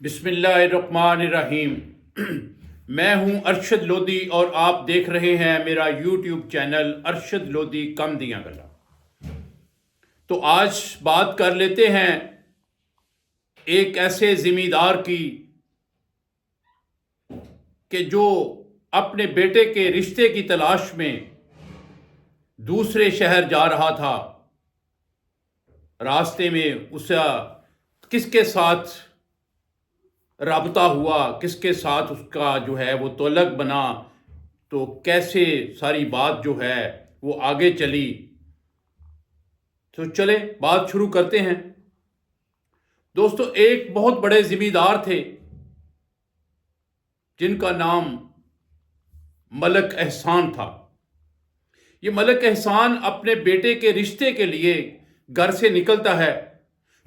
بسم اللہ الرحمن الرحیم۔ میں ہوں ارشد لودھی اور آپ دیکھ رہے ہیں میرا یوٹیوب چینل ارشد لودھی کم دیاں گلا۔ تو آج بات کر لیتے ہیں ایک ایسے ذمہ دار کی کہ جو اپنے بیٹے کے رشتے کی تلاش میں دوسرے شہر جا رہا تھا۔ راستے میں اسے کس کے ساتھ رابطہ ہوا، کس کے ساتھ اس کا جو ہے وہ تعلق بنا، تو کیسے ساری بات جو ہے وہ آگے چلی۔ تو چلے بات شروع کرتے ہیں۔ دوستو، ایک بہت بڑے ذمہ دار تھے جن کا نام ملک احسان تھا۔ یہ ملک احسان اپنے بیٹے کے رشتے کے لیے گھر سے نکلتا ہے۔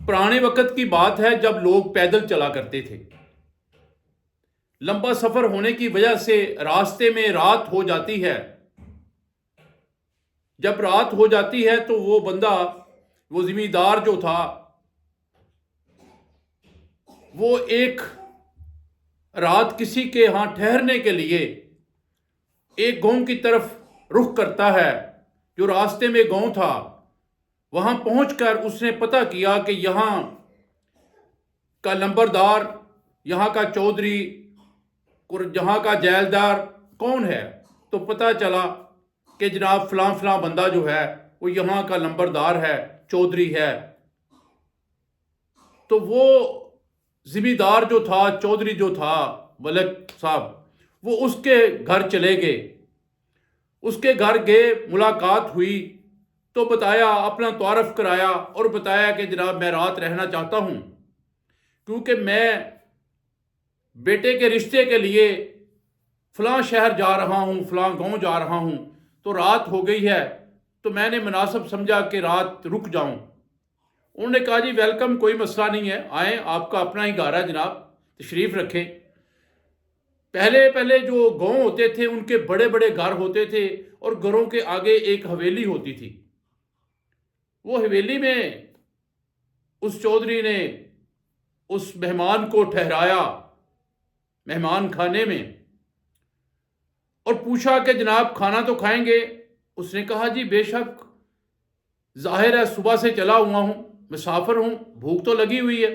پرانے وقت کی بات ہے جب لوگ پیدل چلا کرتے تھے۔ لمبا سفر ہونے کی وجہ سے راستے میں رات ہو جاتی ہے۔ جب رات ہو جاتی ہے تو وہ بندہ، وہ ذمہ دار جو تھا، وہ ایک رات کسی کے ہاں ٹھہرنے کے لیے ایک گاؤں کی طرف رخ کرتا ہے جو راستے میں گاؤں تھا۔ وہاں پہنچ کر اس نے پتہ کیا کہ یہاں کا لمبردار، یہاں کا چودھری، جہاں کا جیلدار کون ہے؟ تو پتہ چلا کہ جناب فلاں فلاں بندہ جو ہے وہ یہاں کا لمبردار ہے، چودھری ہے۔ تو وہ ذمہ دار جو تھا، چودھری جو تھا، ملک صاحب، وہ اس کے گھر چلے گئے۔ اس کے گھر گئے، ملاقات ہوئی تو بتایا، اپنا تعارف کرایا اور بتایا کہ جناب میں رات رہنا چاہتا ہوں کیونکہ میں بیٹے کے رشتے کے لیے فلاں شہر جا رہا ہوں، فلاں گاؤں جا رہا ہوں، تو رات ہو گئی ہے تو میں نے مناسب سمجھا کہ رات رک جاؤں۔ انہوں نے کہا جی ویلکم، کوئی مسئلہ نہیں ہے، آئیں، آپ کا اپنا ہی گھر ہے جناب، تشریف رکھیں۔ پہلے جو گاؤں ہوتے تھے ان کے بڑے بڑے گھر ہوتے تھے اور گھروں کے آگے ایک حویلی ہوتی تھی۔ وہ حویلی میں اس چودھری نے اس مہمان کو ٹھہرایا مہمان خانے میں اور پوچھا کہ جناب کھانا تو کھائیں گے؟ اس نے کہا جی بے شک، ظاہر ہے صبح سے چلا ہوا ہوں، مسافر ہوں، بھوک تو لگی ہوئی ہے۔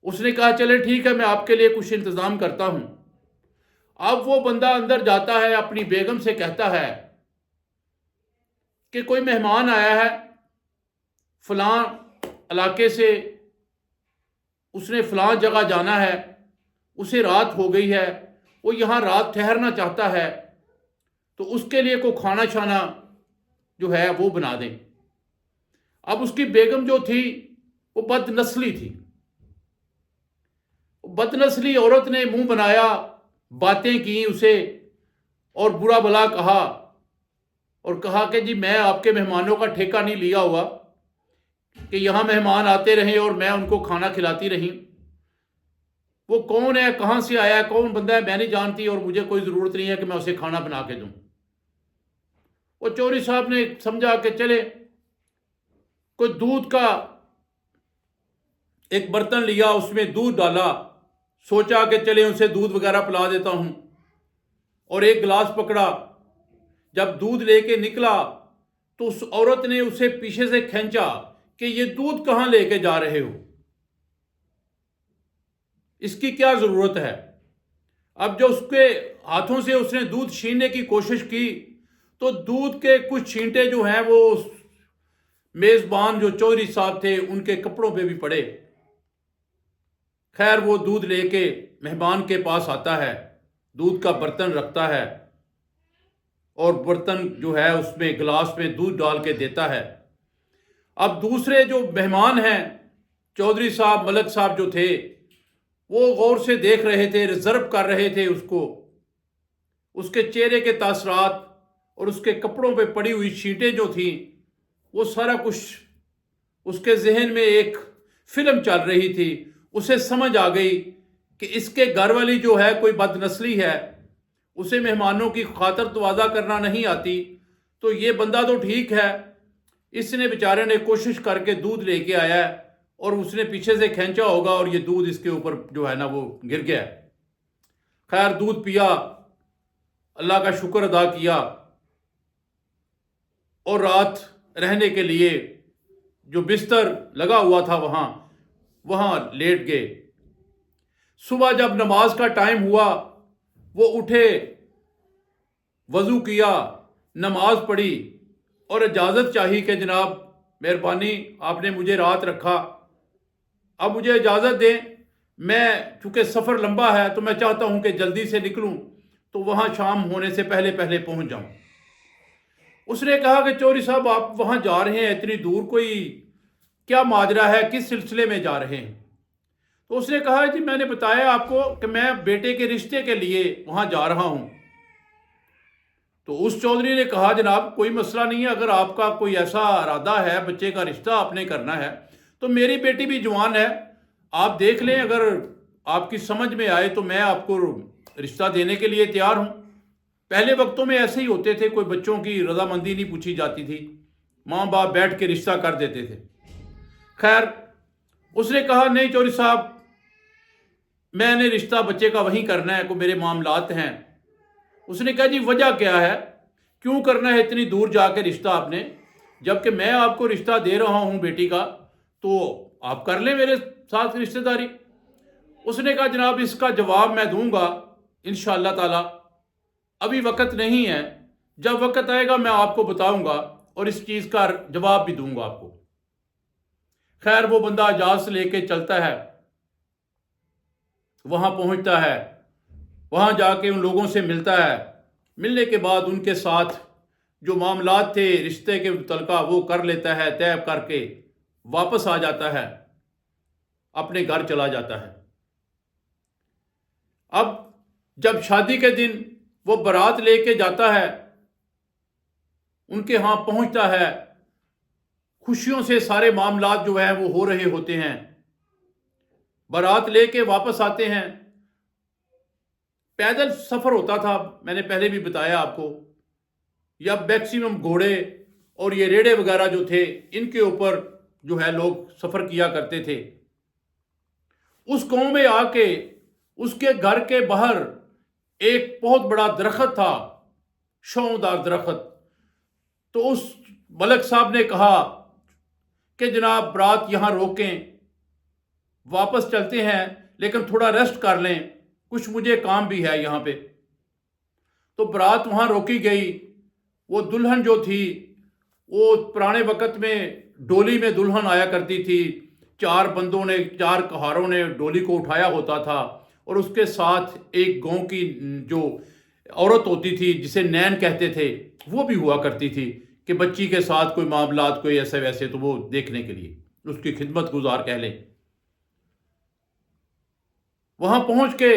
اس نے کہا چلے ٹھیک ہے، میں آپ کے لیے کچھ انتظام کرتا ہوں۔ اب وہ بندہ اندر جاتا ہے، اپنی بیگم سے کہتا ہے کہ کوئی مہمان آیا ہے فلاں علاقے سے، اس نے فلاں جگہ جانا ہے، اسے رات ہو گئی ہے، وہ یہاں رات ٹھہرنا چاہتا ہے، تو اس کے لیے کوئی کھانا چھانا جو ہے وہ بنا دیں۔ اب اس کی بیگم جو تھی وہ بد نسلی تھی۔ بد نسلی عورت نے منہ بنایا، باتیں کی اسے اور برا بلا کہا، اور کہا کہ جی میں آپ کے مہمانوں کا ٹھیکہ نہیں لیا ہوا کہ یہاں مہمان آتے رہیں اور میں ان کو کھانا کھلاتی رہی۔ وہ کون ہے، کہاں سے آیا ہے، کون بندہ ہے، میں نہیں جانتی اور مجھے کوئی ضرورت نہیں ہے کہ میں اسے کھانا بنا کے دوں۔ وہ چودھری صاحب نے سمجھا کہ چلے، کوئی دودھ کا ایک برتن لیا، اس میں دودھ ڈالا، سوچا کہ چلے اسے دودھ وغیرہ پلا دیتا ہوں، اور ایک گلاس پکڑا۔ جب دودھ لے کے نکلا تو اس عورت نے اسے پیچھے سے کھینچا کہ یہ دودھ کہاں لے کے جا رہے ہو، اس کی کیا ضرورت ہے؟ اب جو اس کے ہاتھوں سے اس نے دودھ چھیننے کی کوشش کی تو دودھ کے کچھ چھینٹے جو ہیں وہ میزبان جو چودھری صاحب تھے ان کے کپڑوں پہ بھی پڑے۔ خیر وہ دودھ لے کے مہمان کے پاس آتا ہے، دودھ کا برتن رکھتا ہے اور برتن جو ہے اس میں گلاس میں دودھ ڈال کے دیتا ہے۔ اب دوسرے جو مہمان ہیں، چودھری صاحب، ملک صاحب جو تھے، وہ غور سے دیکھ رہے تھے، ریزرو کر رہے تھے اس کو، اس کے چہرے کے تاثرات اور اس کے کپڑوں پہ پڑی ہوئی چھینٹیں جو تھیں، وہ سارا کچھ اس کے ذہن میں ایک فلم چل رہی تھی۔ اسے سمجھ آ گئی کہ اس کے گھر والی جو ہے کوئی بد نسلی ہے، اسے مہمانوں کی خاطر تواضع کرنا نہیں آتی، تو یہ بندہ تو ٹھیک ہے، اس نے بیچارے نے کوشش کر کے دودھ لے کے آیا ہے اور اس نے پیچھے سے کھینچا ہوگا اور یہ دودھ اس کے اوپر جو ہے نا وہ گر گیا۔ خیر دودھ پیا، اللہ کا شکر ادا کیا، اور رات رہنے کے لیے جو بستر لگا ہوا تھا وہاں لیٹ گئے۔ صبح جب نماز کا ٹائم ہوا وہ اٹھے، وضو کیا، نماز پڑھی اور اجازت چاہی کہ جناب مہربانی آپ نے مجھے رات رکھا، اب مجھے اجازت دیں، میں چونکہ سفر لمبا ہے تو میں چاہتا ہوں کہ جلدی سے نکلوں تو وہاں شام ہونے سے پہلے پہلے پہنچ جاؤں۔ اس نے کہا کہ چودھری صاحب آپ وہاں جا رہے ہیں اتنی دور، کوئی کیا ماجرا ہے، کس سلسلے میں جا رہے ہیں؟ تو اس نے کہا جی میں نے بتایا آپ کو کہ میں بیٹے کے رشتے کے لیے وہاں جا رہا ہوں۔ تو اس چودھری نے کہا جناب کوئی مسئلہ نہیں ہے، اگر آپ کا کوئی ایسا ارادہ ہے بچے کا رشتہ آپ نے کرنا ہے تو میری بیٹی بھی جوان ہے، آپ دیکھ لیں، اگر آپ کی سمجھ میں آئے تو میں آپ کو رشتہ دینے کے لیے تیار ہوں۔ پہلے وقتوں میں ایسے ہی ہوتے تھے، کوئی بچوں کی رضامندی نہیں پوچھی جاتی تھی، ماں باپ بیٹھ کے رشتہ کر دیتے تھے۔ خیر اس نے کہا نہیں چودھری صاحب میں نے رشتہ بچے کا وہیں کرنا ہے، کوئی میرے معاملات ہیں۔ اس نے کہا جی وجہ کیا ہے، کیوں کرنا ہے اتنی دور جا کے رشتہ آپ نے، جبکہ میں آپ کو رشتہ دے رہا ہوں بیٹی کا تو آپ کر لیں میرے ساتھ رشتہ داری۔ اس نے کہا جناب اس کا جواب میں دوں گا انشاءاللہ تعالی، ابھی وقت نہیں ہے، جب وقت آئے گا میں آپ کو بتاؤں گا اور اس چیز کا جواب بھی دوں گا آپ کو۔ خیر وہ بندہ اجازت لے کے چلتا ہے، وہاں پہنچتا ہے، وہاں جا کے ان لوگوں سے ملتا ہے، ملنے کے بعد ان کے ساتھ جو معاملات تھے رشتے کے متعلقہ وہ کر لیتا ہے، طے کر کے واپس آ جاتا ہے، اپنے گھر چلا جاتا ہے۔ اب جب شادی کے دن وہ بارات لے کے جاتا ہے، ان کے ہاں پہنچتا ہے، خوشیوں سے سارے معاملات جو ہیں وہ ہو رہے ہوتے ہیں، بارات لے کے واپس آتے ہیں۔ پیدل سفر ہوتا تھا، میں نے پہلے بھی بتایا آپ کو، یا میکسیمم گھوڑے اور یہ ریڑے وغیرہ جو تھے ان کے اوپر جو ہے لوگ سفر کیا کرتے تھے۔ اس گاؤں میں آ کے اس کے گھر کے باہر ایک بہت بڑا درخت تھا، چھاؤں دار درخت۔ تو اس ملک صاحب نے کہا کہ جناب برات یہاں روکیں، واپس چلتے ہیں لیکن تھوڑا ریسٹ کر لیں، کچھ مجھے کام بھی ہے یہاں پہ۔ تو برات وہاں روکی گئی۔ وہ دلہن جو تھی وہ پرانے وقت میں ڈولی میں دلہن آیا کرتی تھی، 4 بندوں نے 4 کہاروں نے ڈولی کو اٹھایا ہوتا تھا، اور اس کے ساتھ ایک گاؤں کی جو عورت ہوتی تھی جسے نین کہتے تھے وہ بھی ہوا کرتی تھی کہ بچی کے ساتھ کوئی معاملات کوئی ایسے ویسے تو وہ دیکھنے کے لیے اس کی خدمت گزار کہہ لیں۔ وہاں پہنچ کے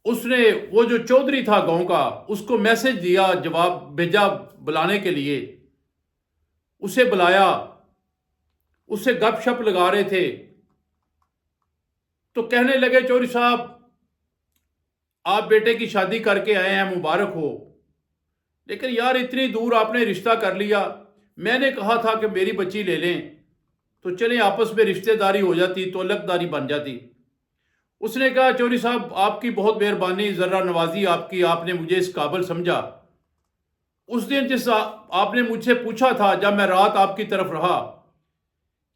اس نے وہ جو چودھری تھا گاؤں کا اس کو میسج دیا، جواب بھیجا بلانے کے لیے، اسے بلایا، اس سے گپ شپ لگا رہے تھے۔ تو کہنے لگے چودھری صاحب آپ بیٹے کی شادی کر کے آئے ہیں، مبارک ہو، لیکن یار اتنی دور آپ نے رشتہ کر لیا، میں نے کہا تھا کہ میری بچی لے لیں تو چلیں آپس میں رشتہ داری ہو جاتی تو الگ داری بن جاتی۔ اس نے کہا چودھری صاحب آپ کی بہت مہربانی، ذرا نوازی آپ کی، آپ نے مجھے اس قابل سمجھا۔ اس دن جس آپ نے مجھ سے پوچھا تھا جب میں رات آپ کی طرف رہا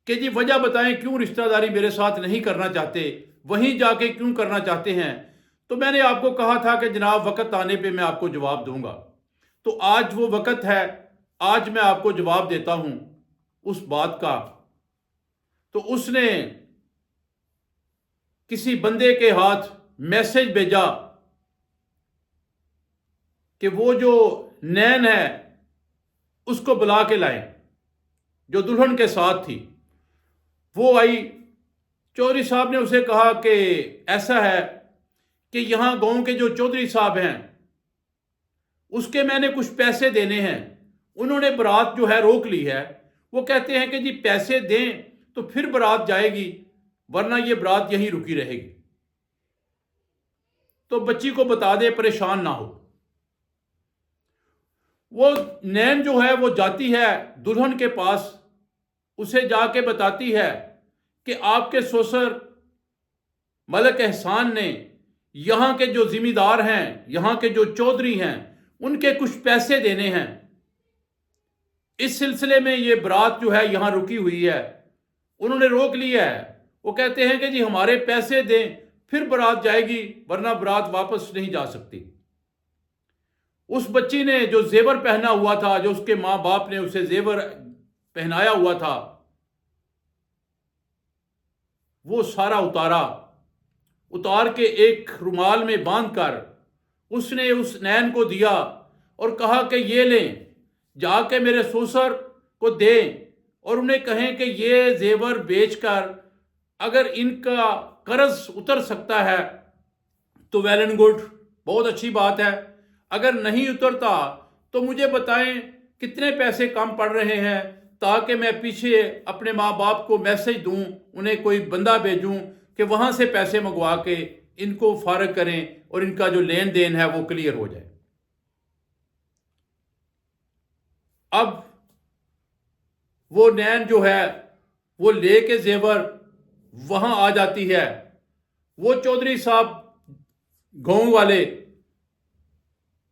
کہ جی وجہ بتائیں کیوں رشتہ داری میرے ساتھ نہیں کرنا چاہتے، وہیں جا کے کیوں کرنا چاہتے ہیں، تو میں نے آپ کو کہا تھا کہ جناب وقت آنے پہ میں آپ کو جواب دوں گا۔ تو آج وہ وقت ہے، آج میں آپ کو جواب دیتا ہوں اس بات کا۔ تو اس نے کسی بندے کے ہاتھ میسج بھیجا کہ وہ جو نین ہے اس کو بلا کے لائیں، جو دلہن کے ساتھ تھی وہ آئی۔ چودھری صاحب نے اسے کہا کہ ایسا ہے کہ یہاں گاؤں کے جو چودھری صاحب ہیں اس کے میں نے کچھ پیسے دینے ہیں، انہوں نے برات جو ہے روک لی ہے، وہ کہتے ہیں کہ جی پیسے دیں تو پھر برات جائے گی، ورنہ یہ برات یہیں رکی رہے گی، تو بچی کو بتا دے پریشان نہ ہو۔ وہ نین جو ہے وہ جاتی ہے دلہن کے پاس، اسے جا کے بتاتی ہے کہ آپ کے سسر ملک احسان نے یہاں کے جو ذمہ دار ہیں، یہاں کے جو چودھری ہیں، ان کے کچھ پیسے دینے ہیں۔ اس سلسلے میں یہ برات جو ہے یہاں رکی ہوئی ہے، انہوں نے روک لیا ہے۔ وہ کہتے ہیں کہ جی ہمارے پیسے دیں پھر برات جائے گی، ورنہ برات واپس نہیں جا سکتی۔ اس بچی نے جو زیور پہنا ہوا تھا، جو اس کے ماں باپ نے اسے زیور پہنایا ہوا تھا، وہ سارا اتار کے ایک رومال میں باندھ کر اس نے اس نین کو دیا اور کہا کہ یہ لیں، جا کے میرے سسر کو دیں اور انہیں کہیں کہ یہ زیور بیچ کر اگر ان کا قرض اتر سکتا ہے تو ویل اینڈ گڈ، بہت اچھی بات ہے۔ اگر نہیں اترتا تو مجھے بتائیں کتنے پیسے کم پڑ رہے ہیں، تاکہ میں پیچھے اپنے ماں باپ کو میسج دوں، انہیں کوئی بندہ بھیجوں کہ وہاں سے پیسے منگوا کے ان کو فارغ کریں اور ان کا جو لین دین ہے وہ کلیئر ہو جائے۔ اب وہ نین جو ہے وہ لے کے زیور وہاں آ جاتی ہے۔ وہ چودھری صاحب گاؤں والے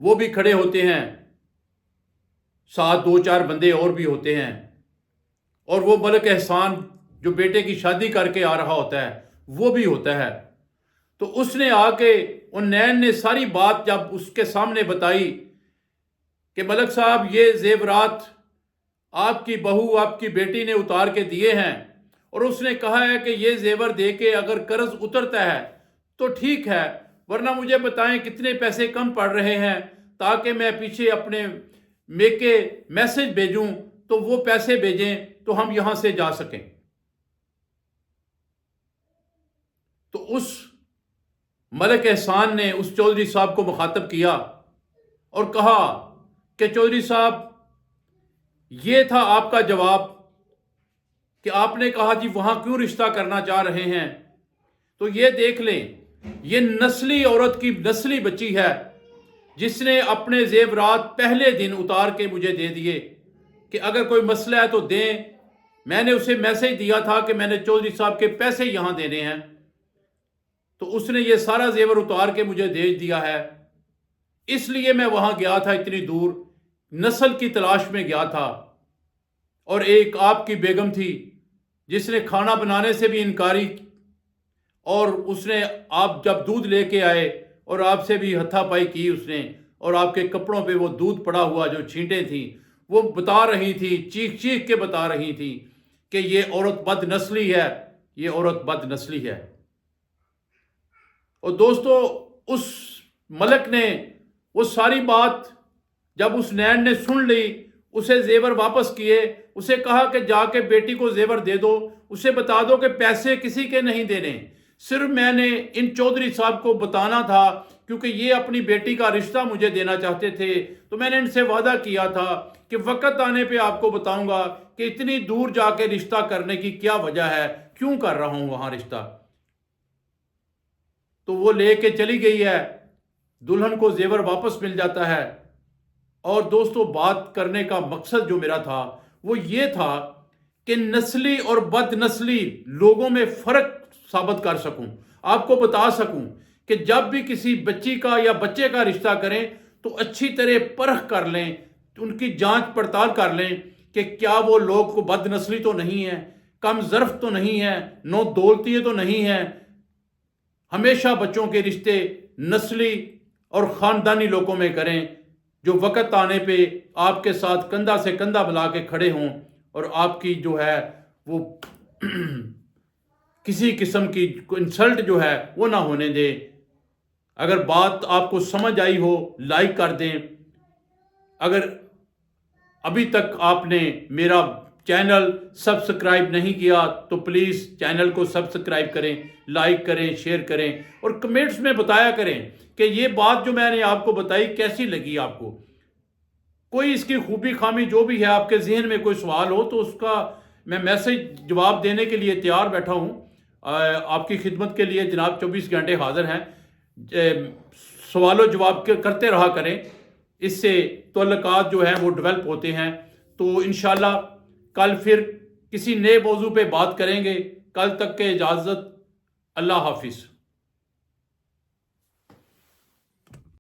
وہ بھی کھڑے ہوتے ہیں، ساتھ 2-4 بندے اور بھی ہوتے ہیں، اور وہ ملک احسان جو بیٹے کی شادی کر کے آ رہا ہوتا ہے وہ بھی ہوتا ہے۔ تو اس نے آ کے ان نین نے ساری بات جب اس کے سامنے بتائی کہ ملک صاحب یہ زیورات آپ کی بہو، آپ کی بیٹی نے اتار کے دیے ہیں، اور اس نے کہا ہے کہ یہ زیور دے کے اگر قرض اترتا ہے تو ٹھیک ہے، ورنہ مجھے بتائیں کتنے پیسے کم پڑ رہے ہیں، تاکہ میں پیچھے اپنے میکے میسج بھیجوں تو وہ پیسے بھیجیں تو ہم یہاں سے جا سکیں۔ تو اس ملک احسان نے اس چودھری صاحب کو مخاطب کیا اور کہا کہ چودھری صاحب یہ تھا آپ کا جواب کہ آپ نے کہا جی وہاں کیوں رشتہ کرنا چاہ رہے ہیں، تو یہ دیکھ لیں یہ نسلی عورت کی نسلی بچی ہے جس نے اپنے زیورات پہلے دن اتار کے مجھے دے دیے کہ اگر کوئی مسئلہ ہے تو دیں۔ میں نے اسے میسج دیا تھا کہ میں نے چودھری صاحب کے پیسے یہاں دینے ہیں، تو اس نے یہ سارا زیور اتار کے مجھے دے دیا ہے، اس لیے میں وہاں گیا تھا، اتنی دور نسل کی تلاش میں گیا تھا۔ اور ایک آپ کی بیگم تھی جس نے کھانا بنانے سے بھی انکاری، اور اس نے آپ جب دودھ لے کے آئے اور آپ سے بھی ہتھا پائی کی اس نے، اور آپ کے کپڑوں پہ وہ دودھ پڑا ہوا جو چھینٹیں تھیں وہ بتا رہی تھی، چیخ چیخ کے بتا رہی تھی کہ یہ عورت بد نسلی ہے، یہ عورت بد نسلی ہے۔ اور دوستو اس ملک نے وہ ساری بات جب اس نین نے سن لی، اسے زیور واپس کیے، اسے کہا کہ جا کے بیٹی کو زیور دے دو، اسے بتا دو کہ پیسے کسی کے نہیں دینے، صرف میں نے ان چودھری صاحب کو بتانا تھا کیونکہ یہ اپنی بیٹی کا رشتہ مجھے دینا چاہتے تھے، تو میں نے ان سے وعدہ کیا تھا کہ وقت آنے پہ آپ کو بتاؤں گا کہ اتنی دور جا کے رشتہ کرنے کی کیا وجہ ہے، کیوں کر رہا ہوں وہاں رشتہ۔ تو وہ لے کے چلی گئی ہے، دلہن کو زیور واپس مل جاتا ہے۔ اور دوستو بات کرنے کا مقصد جو میرا تھا وہ یہ تھا کہ نسلی اور بد نسلی لوگوں میں فرق ثابت کر سکوں، آپ کو بتا سکوں کہ جب بھی کسی بچی کا یا بچے کا رشتہ کریں تو اچھی طرح پرکھ کر لیں، ان کی جانچ پڑتال کر لیں کہ کیا وہ لوگ کو بد نسلی تو نہیں ہے، کم ظرف تو نہیں ہے، نو دولتی تو نہیں ہے۔ ہمیشہ بچوں کے رشتے نسلی اور خاندانی لوگوں میں کریں جو وقت آنے پہ آپ کے ساتھ کندھا سے کندھا ملا کے کھڑے ہوں اور آپ کی جو ہے وہ کسی قسم کی انسلٹ جو ہے وہ نہ ہونے دیں۔ اگر بات آپ کو سمجھ آئی ہو لائک کر دیں، اگر ابھی تک آپ نے میرا چینل سبسکرائب نہیں کیا تو پلیز چینل کو سبسکرائب کریں، لائک کریں، شیئر کریں، اور کمنٹس میں بتایا کریں کہ یہ بات جو میں نے آپ کو بتائی کیسی لگی آپ کو۔ کوئی اس کی خوبی خامی جو بھی ہے، آپ کے ذہن میں کوئی سوال ہو تو اس کا میں میسج جواب دینے کے لیے تیار بیٹھا ہوں۔ آپ کی خدمت کے لیے جناب 24 گھنٹے حاضر ہیں۔ سوال و جواب کرتے رہا کریں، اس سے تعلقات جو ہیں وہ ڈیولپ ہوتے ہیں۔ تو انشاءاللہ کل پھر کسی نئے موضوع پہ بات کریں گے۔ کل تک کے اجازت، اللہ حافظ۔